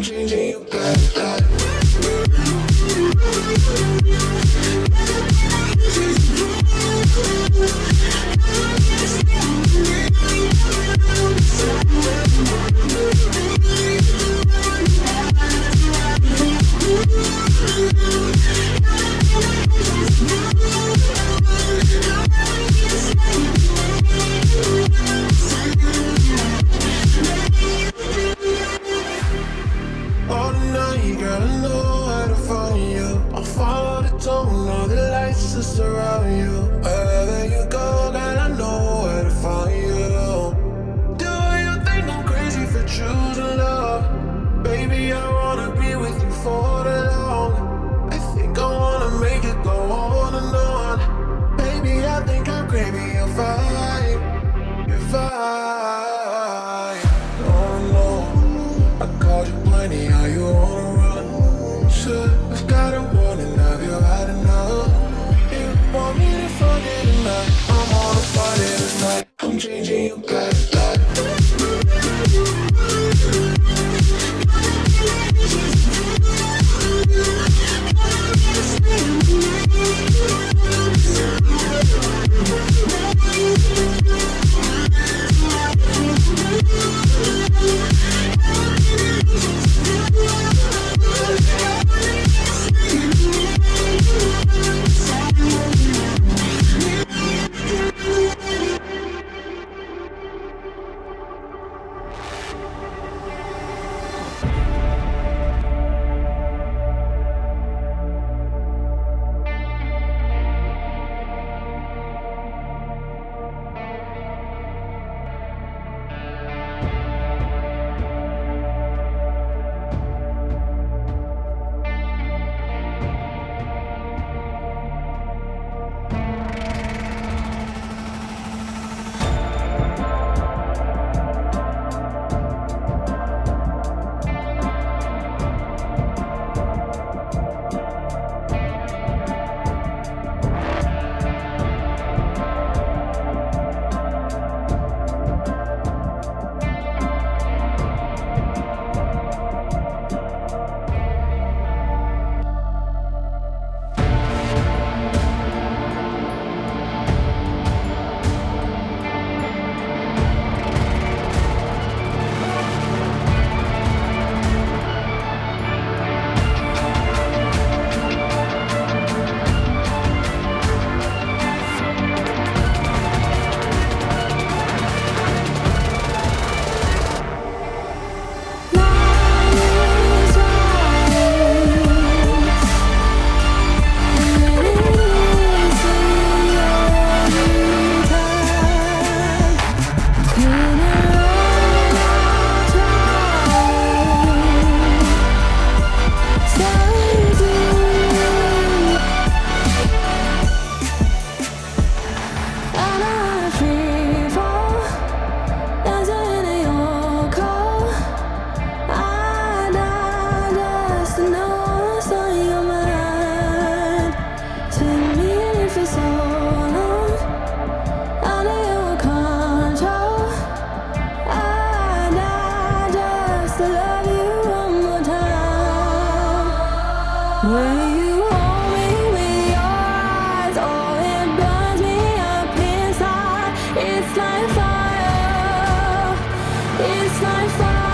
changing you back. Surround you, wherever you go, girl, I know where to find you. Do you think I'm crazy for choosing love? Baby, I wanna be with you for the long. I think I wanna make it go on and on. Baby, I think I'm craving your vibe, your vibe. Oh no, I called you plenty, how you wanna run? Should've got a warning, now you're riding up. Want me to forget tonight? I'm on a party tonight. I'm changing you back. It's like fire.